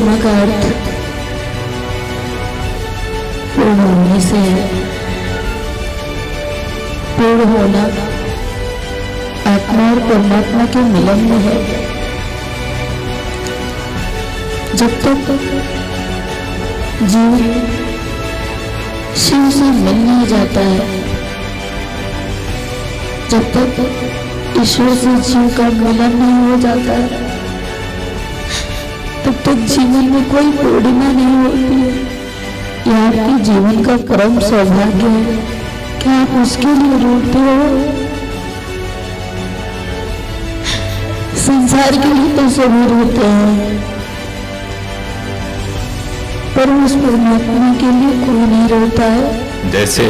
पूर्णिमा का अर्थ पूर्ण होने से है। पूर्ण होना आत्मा और परमात्मा के मिलन में है। जब तक जीव शिव से मिल नहीं जाता है, जब तक ईश्वर से जीव का मिलन नहीं हो जाता है, तब तक जीवन में कोई पूर्णिमा नहीं होती है। यह आपके जीवन का परम सौभाग्य है कि आप उसके लिए रोते हो। संसार के लिए तो सभी रोते हैं, पर उस परमात्मा के लिए कोई नहीं रोता है। जैसे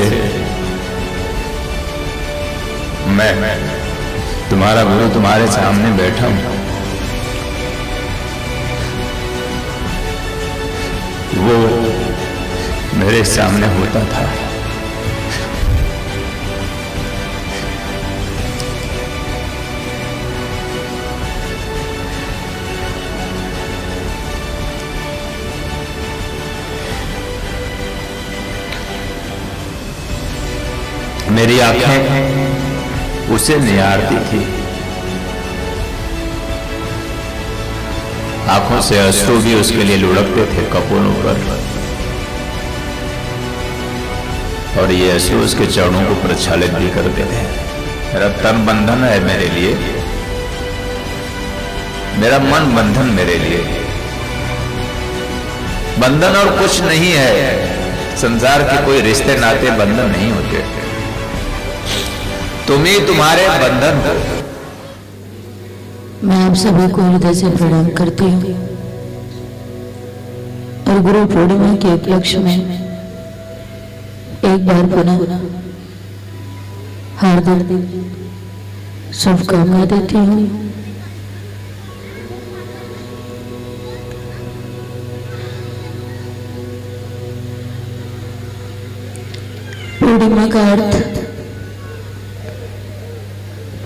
मैं तुम्हारा गुरु तुम्हारे सामने बैठा हूं, वो मेरे सामने होता था। मेरी आंखें उसे निहारती थी, आंखों से अश्रु भी उसके लिए लुढ़कते थे कपोलों पर, और ये अश्रु उसके चरणों को प्रक्षालित भी करते थे। मेरा तन बंधन है मेरे लिए, मेरा मन बंधन मेरे लिए। बंधन और कुछ नहीं है, संसार के कोई रिश्ते नाते बंधन नहीं होते, तुम ही तुम्हारे बंधन हो। मैं आप सभी को हृदय से प्रणाम करती हूँ और गुरु पूर्णिमा के उपलक्ष्य में एक बार पुनः हार्दिक शुभकामना देती हूँ। पूर्णिमा का अर्थ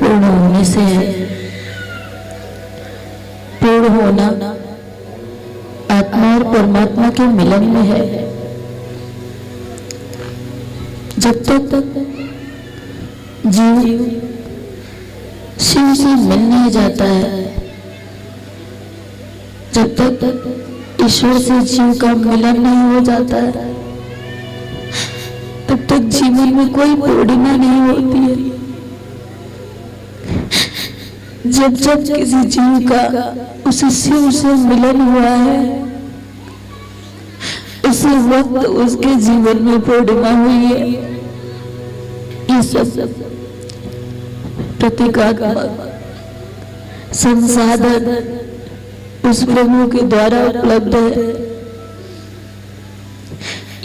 पूर्ण होने से है। पूर्ण होना आत्मा और परमात्मा के मिलन में है। जब तक जीव शिव से मिल नहीं जाता है, जब तक ईश्वर से जीव का मिलन नहीं हो जाता है, तब तक जीवन में कोई पूर्णिमा नहीं होती है। जब जब किसी जीव का उस शिव से मिलन हुआ है, उसी वक्त उसके जीवन में पूर्णिमा हुई है। ये सब प्रतीकात्मक संसाधन उस प्रभु के द्वारा उपलब्ध है।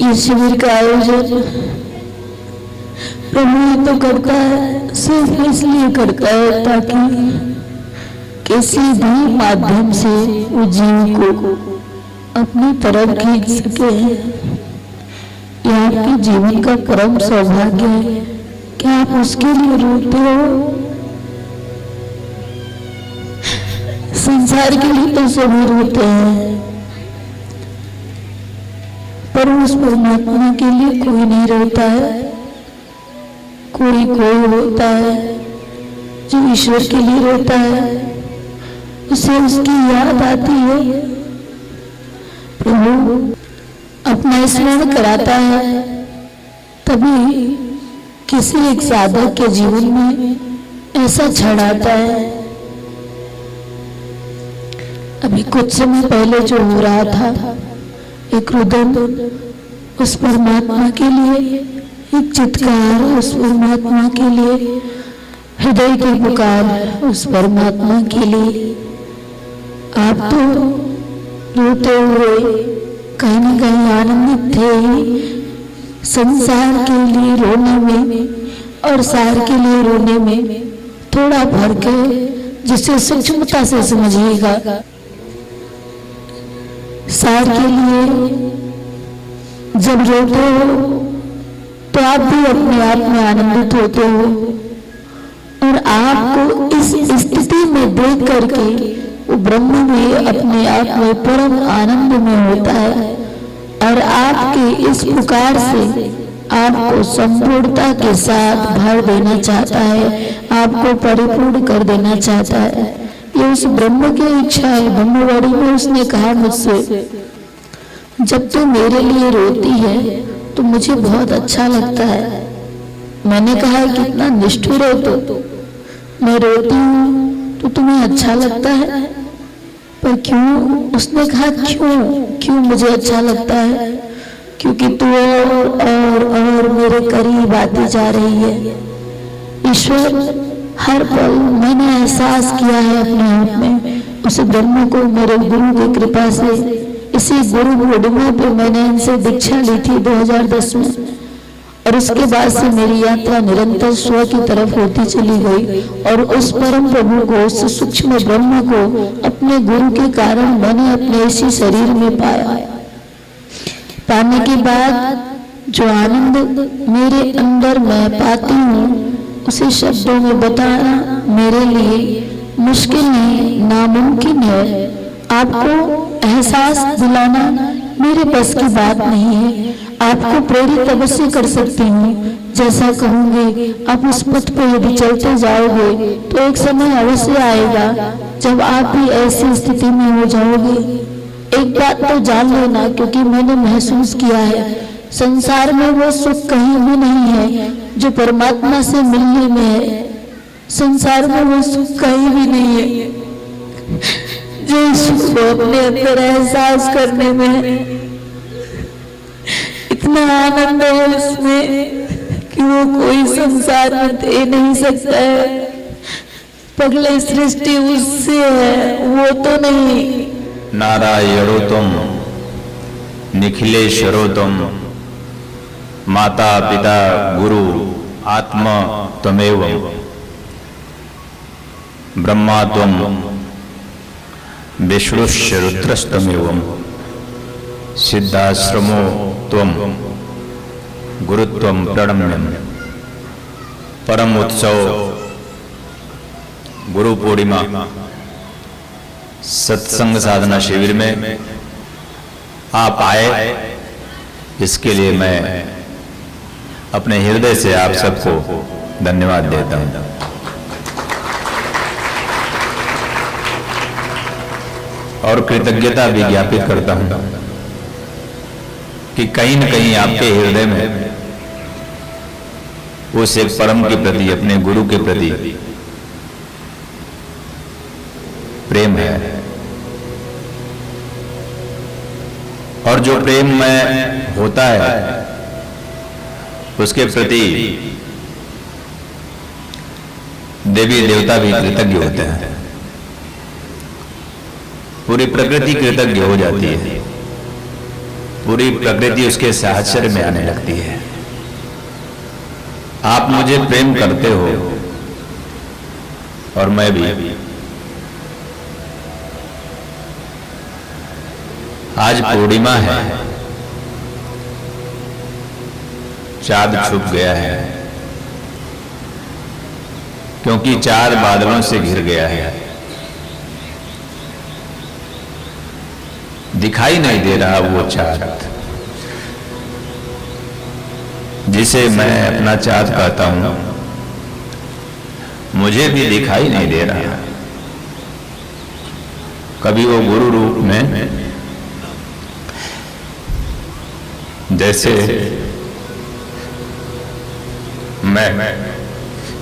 ये शिविर का आयोजन प्रभु ही तो करता है, सिर्फ इसलिए करता है ताकि किसी भी माध्यम से वो जीव को अपनी तरफ खींच सके। यह आपके जीवन का परम सौभाग्य है कि आप उसके लिए रोते हो। संसार के लिए तो सभी रोते हैं, पर उस परमात्मा के लिए कोई नहीं रोता है। कोई होता है जो ईश्वर के लिए रोता है, उसे उसकी याद आती है, प्रभु अपना स्मरण कराता है, तभी किसी एक साधक के जीवन में ऐसा क्षण आता है। अभी कुछ समय पहले जो हो रहा था, एक रुदन उस परमात्मा के लिए, एक चित्कार उस परमात्मा के लिए, हृदय की पुकार उस परमात्मा के लिए। आप तो रोते हुए कहीं न कहीं आनंदित थे। संसार के लिए रोने में और सार के लिए रोने में थोड़ा फर्क है, जिसे सूक्ष्मता से समझिएगा। सार के लिए जब रोते हो तो आप भी अपने आप में आनंदित होते हो, और आपको इस स्थिति में देख करके वो ब्रह्म भी अपने आप में परम आनंद में होता है और आपके इस पुकार से आपको संपूर्णता के साथ भर देना चाहता है, आपको परिपूर्ण कर देना चाहता है। ये उस ब्रह्म की इच्छा है। ब्रह्मवाणी में उसने कहा मुझसे, जब तू मेरे लिए रोती है तो मुझे बहुत अच्छा लगता है। मैंने कहा कितना निष्ठुर हो तो, मैं रोती हूँ तो तुम्हें अच्छा लगता है, पर क्यों? उसने कहा क्यों मुझे अच्छा लगता है? क्योंकि तू और मेरे करीब आती जा रही है। ईश्वर, हर पल मैंने एहसास किया है अपने आप में उस ब्रह्म को मेरे गुरु की कृपा से। इसी गुरु पूर्णिमा पे मैंने इनसे दीक्षा ली थी 2010 में, और उसके बाद से मेरी यात्रा निरंतर स्व की तरफ होती चली गई और उस परम प्रभु को, उस सूक्ष्म ब्रह्म को अपने गुरु के कारण मैंने अपने इसी शरीर में पाया। पाने के बाद जो आनंद मेरे अंदर मैं पाती हूँ उसे शब्दों में बताना मेरे लिए मुश्किल नहीं, नामुमकिन है। आपको एहसास दिलाना मेरे बस की बात नहीं है। आपको प्रेरित अवश्य कर सकती हूँ, जैसा कहूँगी आप उस पथ पर यदि चलते जाओगे तो एक समय अवश्य आएगा जब आप भी ऐसी स्थिति में हो जाओगे। एक बात तो जान लेना, क्योंकि मैंने महसूस किया है संसार में वो सुख कहीं भी नहीं है जो परमात्मा से मिलने में है। संसार में वो सुख कहीं भी नहीं है जो ईश्वर को अपने अंदर एहसास करने में है। इतना आनंद है उसमें कि वो कोई संसार में दे नहीं सकता है। पगले सृष्टि उससे है, वो तो नहीं। नारायणो तुम निखिलेश्वरो तुम माता पिता गुरु आत्मा त्वमेव ब्रह्मा त्वम विष्णुश्च रुद्रस्तमेव सिद्धाश्रमो त्वम गुरुत्वम प्रणम्यम। परम उत्सव गुरु पूर्णिमा सत्संग साधना शिविर में आप आए, इसके लिए मैं अपने हृदय से आप सबको धन्यवाद देता हूं। और कृतज्ञता भी ज्ञापित करता हूं कि कहीं न कहीं आपके हृदय में उस एक परम के प्रति, अपने गुरु के प्रति प्रेम है। और जो प्रेम में होता है उसके प्रति देवी देवता भी कृतज्ञ होते हैं। पूरी प्रकृति कृतज्ञ हो जाती है, पूरी प्रकृति उसके साहचर्य में आने लगती है। आप मुझे प्रेम करते हो और मैं भी। आज पूर्णिमा है, चांद छुप गया है क्योंकि 4 बादलों से घिर गया है। दिखाई नहीं दे रहा वो चांद जिसे मैं अपना चांद कहता हूं, मुझे भी दिखाई नहीं दे रहा। कभी वो गुरु रूप में, जैसे मैं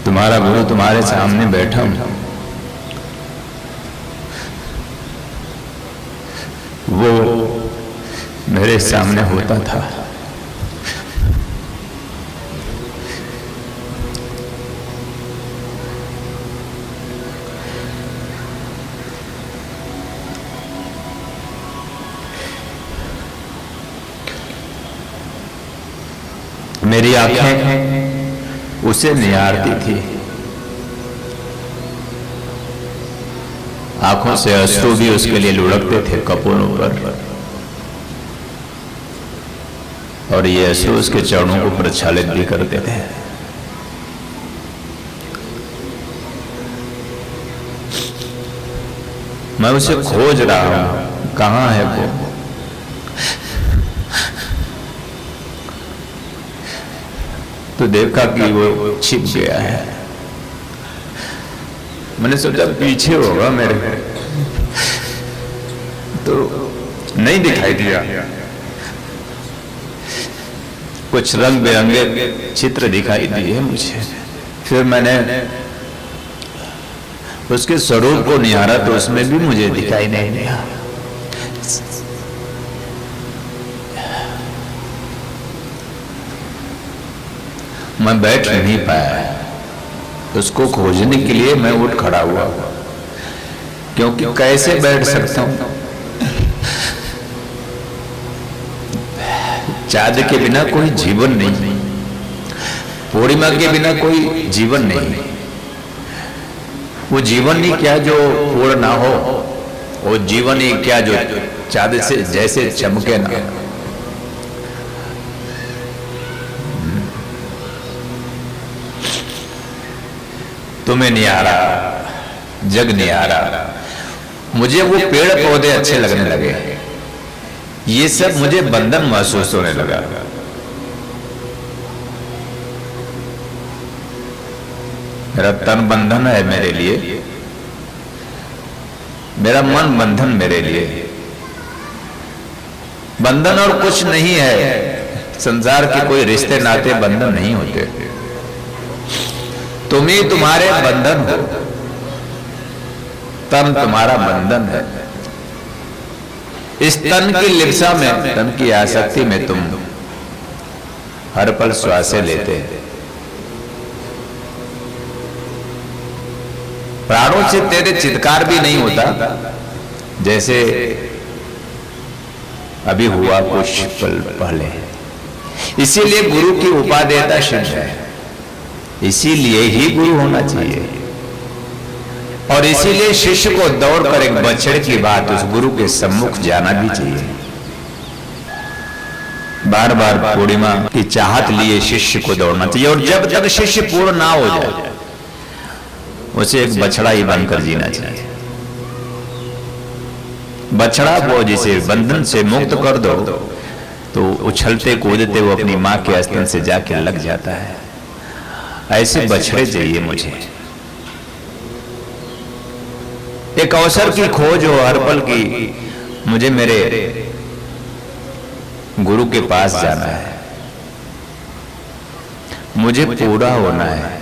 तुम्हारा गुरु तुम्हारे सामने बैठा हूं, वो मेरे सामने होता था। मेरी आंखें उसे निहारती थी, आंखों से अश्रु भी उसके लिए लुढ़कते थे कपोलों पर, और ये अश्रु उसके चरणों को प्रक्षालित भी करते थे। मैं उसे खोज रहा हूं, कहां है वो। तो देखा कि वो छिप गया है। मैंने सोचा पीछे होगा मेरे, तो नहीं दिखाई दिया। कुछ रंग बिरंगे चित्र दिखाई दिए मुझे। फिर मैंने उसके स्वरूप को निहारा तो उसमें भी मुझे दिखाई नहीं दिया। मैं बैठ नहीं पाया। उसको खोजने के लिए मैं उठ खड़ा हुआ, क्योंकि कैसे बैठ सकता हूं। चाँद के बिना कोई जीवन नहीं, पूर्णिमा के बिना कोई जीवन नहीं। वो जीवन ही क्या जो पूर्ण ना हो, वो जीवन ही क्या जो चाँद से जैसे चमके ना। तुम्हें नहीं आ रहा, जग नहीं आ रहा। मुझे वो पेड़ पौधे अच्छे लगने लगे, ये सब मुझे बंधन महसूस होने लगा। मेरा तन बंधन है मेरे लिए, मेरा मन बंधन मेरे लिए। बंधन और कुछ नहीं है। संसार के कोई रिश्ते नाते बंधन नहीं होते। तुम ही तुम्हारे बंधन हो, तन तुम्हारा बंधन है। इस तन की लिप्सा में, तन की आसक्ति में तुम हर पल श्वासें लेते हैं। प्राणों से तेरे चित्कार भी नहीं होता, जैसे अभी हुआ कुछ पल पहले। इसीलिए गुरु की उपादेयता सिद्ध है। इसीलिए ही गुरु होना चाहिए, और इसीलिए शिष्य को दौड़कर एक बछड़े की बात उस गुरु के सम्मुख जाना भी चाहिए। बार बार पूर्णिमा की चाहत लिए शिष्य को दौड़ना चाहिए, और जब तक शिष्य पूर्ण ना हो जाए उसे एक बछड़ा ही बनकर जीना चाहिए। बछड़ा वो जिसे बंधन से मुक्त कर दो तो उछलते कूदते वो अपनी मां के स्तन से जाके लग जाता है। ऐसे बछड़े चाहिए मुझे। एक अवसर की खोज हो हर पल की। मुझे मेरे गुरु के पास जाना है, मुझे पूरा होना है।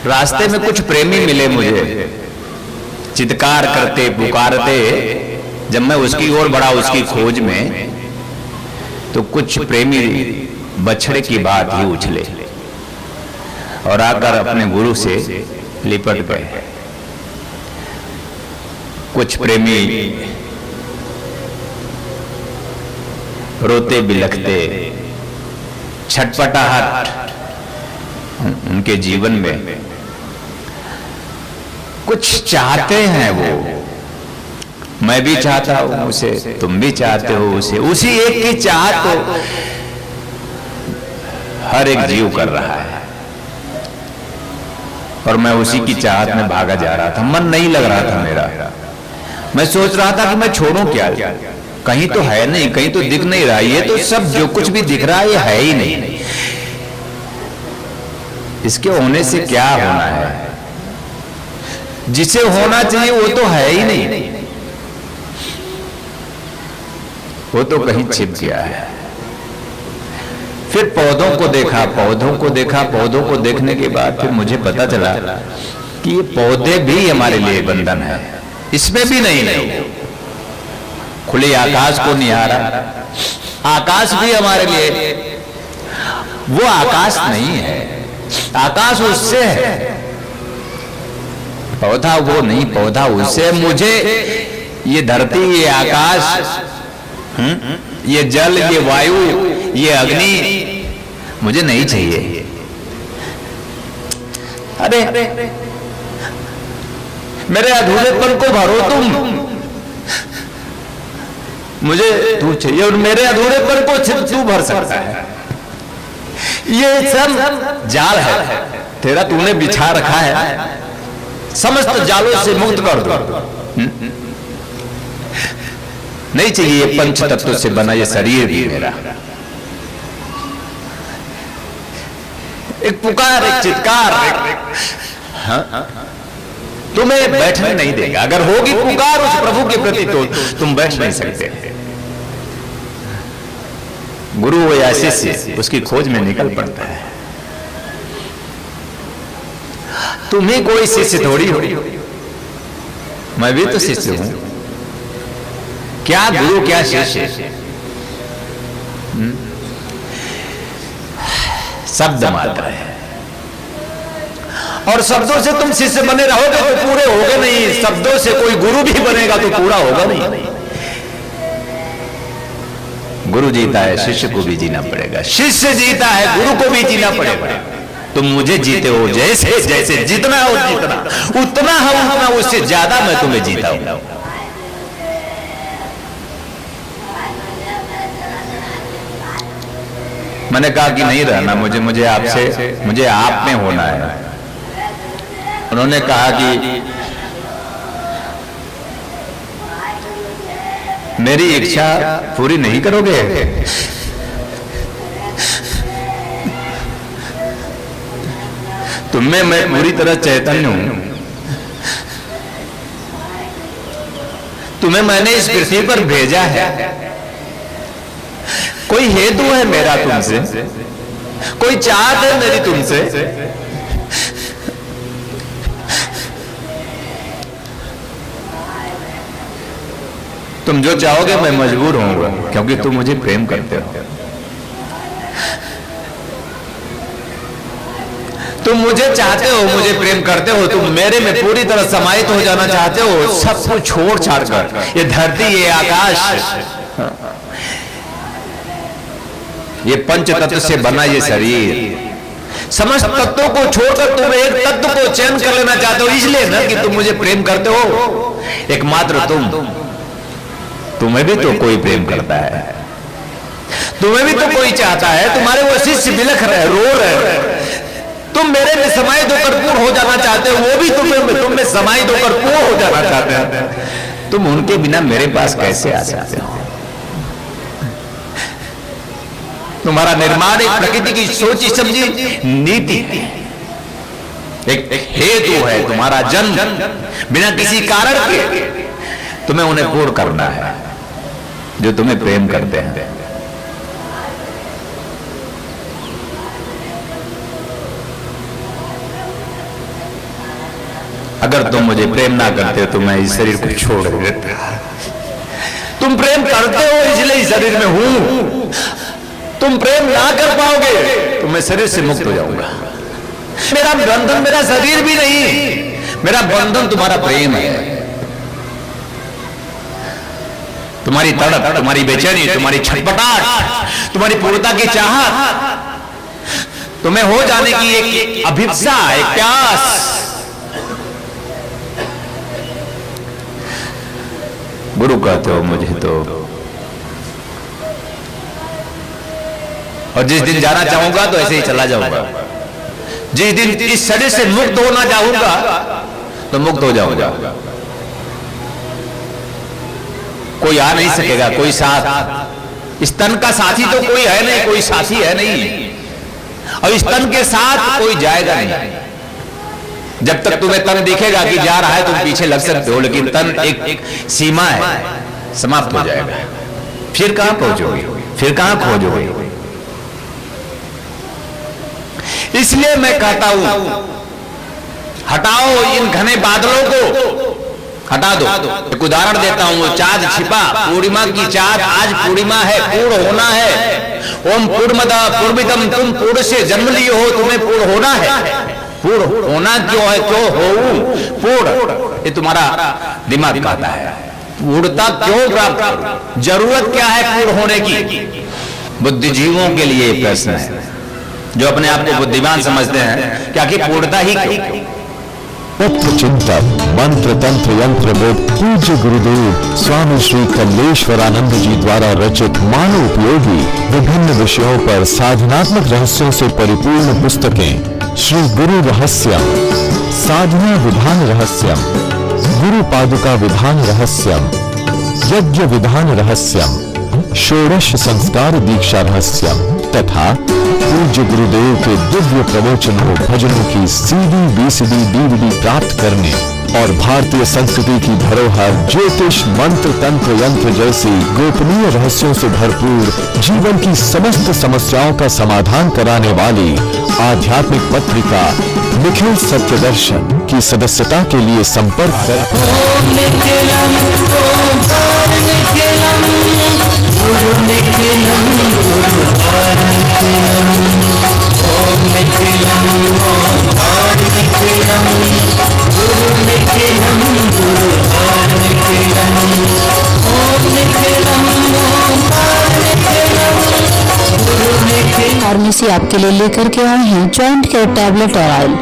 रास्ते में कुछ प्रेमी मिले मुझे, चित्कार करते पुकारते। जब मैं उसकी ओर बढ़ा उसकी खोज में, तो कुछ प्रेमी बछड़े की बात ही उछले और आकर अपने गुरु से लिपट गए। कुछ प्रेमी रोते बिलखते, छटपटाहट उनके जीवन में। कुछ चाहते हैं वो, मैं भी चाहता हूं उसे, तुम भी चाहते हो उसे। उसी एक की चाहत तो हर एक जीव कर रहा है, और मैं उसी की चाहत में भागा जा रहा था। मन नहीं लग रहा था मेरा। मैं सोच रहा था कि मैं छोड़ूं क्या, कहीं तो है नहीं, कहीं तो दिख नहीं रहा। ये तो सब जो कुछ भी दिख रहा है ये है ही नहीं। इसके होने से क्या होना है? जिसे होना चाहिए वो तो है ही नहीं, वो तो कहीं छिप गया है। फिर पौधों को देखा, पौधों को देखा, पौधों को देखने के बाद फिर मुझे पता चला कि ये पौधे भी हमारे लिए बंधन है। इसमें भी नहीं। खुले आकाश को निहारा, आकाश भी हमारे लिए, वो आकाश नहीं है, आकाश उससे है। पौधा वो नहीं, पौधा उससे। मुझे ये धरती, ये आकाश, ये जल, ये वायु, ये अग्नि मुझे नहीं चाहिए। अरे मेरे अधूरेपन को भरो तुम, मुझे तू चाहिए, और मेरे अधूरेपन को सिर्फ तू भर सकता है। ये सब जाल है तेरा, तूने बिछा रखा है। समस्त जालों से मुक्त कर दो, नहीं चाहिए ये पंच तत्व से बना ये शरीर भी मेरा। एक पुकार, एक चित्कार, हाँ? तुम्हें बैठने नहीं देगा। अगर होगी पुकार उस प्रभु के प्रति तो तुम बैठ नहीं सकते। गुरु हो या शिष्य उसकी खोज में निकल पड़ता है। तुम्हें कोई शिष्य थोड़ी हो, मैं भी तो शिष्य हूं। क्या गुरु क्या शिष्य, शब्द मात्र है। और शब्दों से तुम शिष्य बने रहोगे तो पूरे होगे नहीं। शब्दों से कोई गुरु भी बनेगा तो पूरा होगा नहीं। गुरु जीता है, शिष्य को भी जीना पड़ेगा। शिष्य जीता है, गुरु को भी जीना पड़ेगा। तुम मुझे जीते हो जैसे जैसे जितना हो जितना, उतना हो उतना, उससे ज्यादा मैं तुम्हें जीता हूं। मैंने कहा कि नहीं रहना मुझे आपसे, मुझे आप में होना है। उन्होंने कहा कि मेरी इच्छा पूरी नहीं करोगे? तुम्हें मैं पूरी तरह चैतन्य हूं। तुम्हें मैंने इस पृथ्वी पर भेजा है। कोई हेतु है मेरा तुमसे, कोई चाहत है मेरी तुमसे। तुम जो चाहोगे मैं मजबूर होऊंगा, क्योंकि तुम मुझे प्रेम करते हो। तुम मुझे चाहते हो, मुझे प्रेम करते हो, तुम मेरे में पूरी तरह समाहित हो जाना चाहते हो। सब कुछ छोड़ छाड़ कर, ये धरती, ये आकाश, ये पंच तत्व से बना ये शरीर, समस्त तत्वों को छोड़कर तुम एक तत्व को चयन कर लेना चाहते हो। इसलिए ना कि तुम मुझे प्रेम करते हो। एकमात्र तुम्हें भी तो कोई प्रेम करता है, तुम्हें भी तो कोई चाहता है। तुम्हारे वो शिष्य बिलख रहे, रो रहे, तुम मेरे में समाहित होकर पूर्ण हो जाना चाहते हो। वो भी तुम में समाहित होकर पूर्ण हो जाना चाहते हैं। तुम उनके बिना मेरे पास कैसे आ सकते हो? तुम्हारा निर्माण एक प्रकृति की सोची समझी नीति, एक हेतु है। तुम्हारा जन्म बिना किसी कारण के तुम्हें उन्हें पूर्ण करना है जो तुम्हें प्रेम करते हैं। अगर तुम मुझे प्रेम ना करते तो मैं इस शरीर को छोड़ देता। तुम प्रेम करते हो इसलिए इस शरीर में हूं। तुम प्रेम ना कर पाओगे तो मैं शरीर से मुक्त हो जाऊंगा। मेरा बंधन मेरा शरीर भी नहीं, मेरा बंधन तुम्हारा प्रेम है। तुम्हारी तड़प, तुम्हारी बेचैनी, तुम्हारी छटपटाहट, तुम्हारी पूर्णता की चाहत, तुम्हें हो जाने की एक अभिप्सा, एक प्यास। गुरु कहते हो मुझे तो, और जिस दिन जाना चाहूंगा तो ऐसे ही चला जाऊंगा। जिस दिन इस शरीर से मुक्त होना चाहूंगा तो मुक्त हो जाऊंगा। कोई आ नहीं सकेगा, कोई साथ, इस तन का साथी तो कोई है नहीं, कोई साथी है नहीं, और इस तन के साथ कोई जाएगा नहीं। जब तक तुम्हें तन दिखेगा कि जा रहा है तुम पीछे लग सकते हो, लेकिन तन एक सीमा है, समाप्त हो जाएगा। फिर कहां पहुंचोगे, फिर कहां खोजोगे? इसलिए मैं कहता हूं हटाओ इन घने बादलों को, हटा दो। एक उदाहरण देता हूं, चाँद छिपा, पूर्णिमा की चाँद, आज पूर्णिमा है, पूर्ण होना है। ओम पूर्णमदा पूर्णमिदं, तुम पूर्ण से जन्म लिए हो, तुम्हें पूर्ण होना है। पूर्ण होना क्यों है, क्यों हो पूर्ण, ये तुम्हारा दिमाग कहता है। पूर्णता क्यों प्राप्त करो, जरूरत क्या है पूर्ण होने की? बुद्धिजीवों के लिए प्रश्न है, जो अपने आप को बुद्धिमान समझते हैं कि आखिर पूर्णता ही क्यों? तत्व चिंतक मंत्र तंत्र यंत्र बोध पूज्य गुरुदेव स्वामी श्री कल्लेश्वरानंद जी द्वारा रचित मानव उपयोगी विभिन्न विषयों पर साधनात्मक रहस्यों से परिपूर्ण पुस्तकें श्री गुरु रहस्यम, साधना विधान रहस्यम, गुरु पादुका विधान रहस्यम, यज्ञ विधान रहस्यम, षोडश संस्कार दीक्षा रहस्यम तथा पूज्य गुरुदेव के दिव्य प्रवचनों भजनों की सीडी बीसीडी डीवीडी प्राप्त करने और भारतीय संस्कृति की धरोहर ज्योतिष मंत्र तंत्र यंत्र जैसी गोपनीय रहस्यों से भरपूर जीवन की समस्त समस्याओं का समाधान कराने वाली आध्यात्मिक पत्रिका निखिल सत्यदर्शन की सदस्यता के लिए संपर्क फार्मेसी आपके लिए लेकर के आए हैं जॉइंट केयर टैबलेट और ऑयल,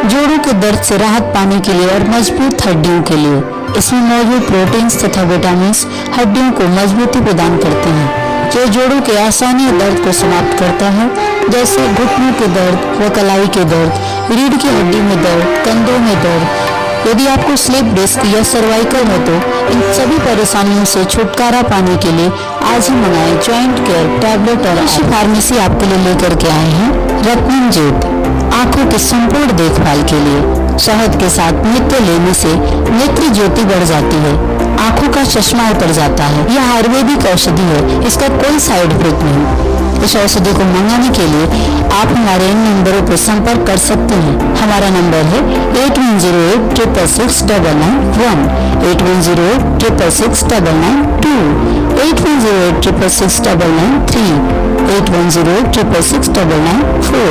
जोड़ों के दर्द से राहत पाने के लिए और मजबूत हड्डियों के लिए। इसमें मौजूद प्रोटीन्स तथा विटामिन हड्डियों को मजबूती प्रदान करते हैं, जो जोड़ों के आसानी और दर्द को समाप्त करता है, जैसे घुटनों के दर्द व कलाई के दर्द, रीढ़ की हड्डी में दर्द, कंधों में दर्द। यदि आपको स्लिप डिस्क या सर्वाइकल हो तो इन सभी परेशानियों से छुटकारा पाने के लिए आज ही मंगाएं जॉइंट केयर टैबलेट और फार्मेसी आपके लिए लेकर के आए हैं रत्नम जेट, आंखों की संपूर्ण देखभाल के लिए। शहद के साथ नित्य लेने से नेत्र ज्योति बढ़ जाती है, आंखों का चश्मा उतर जाता है। यह आयुर्वेदिक औषधि है, इसका कोई साइड इफेक्ट नहीं। इस औषधि को मंगाने के लिए आप हमारे इन नंबरों पर संपर्क कर सकते हैं। हमारा नंबर है 8108 666 991, 8108 666 992, 8108 666 993, 8108 666 994।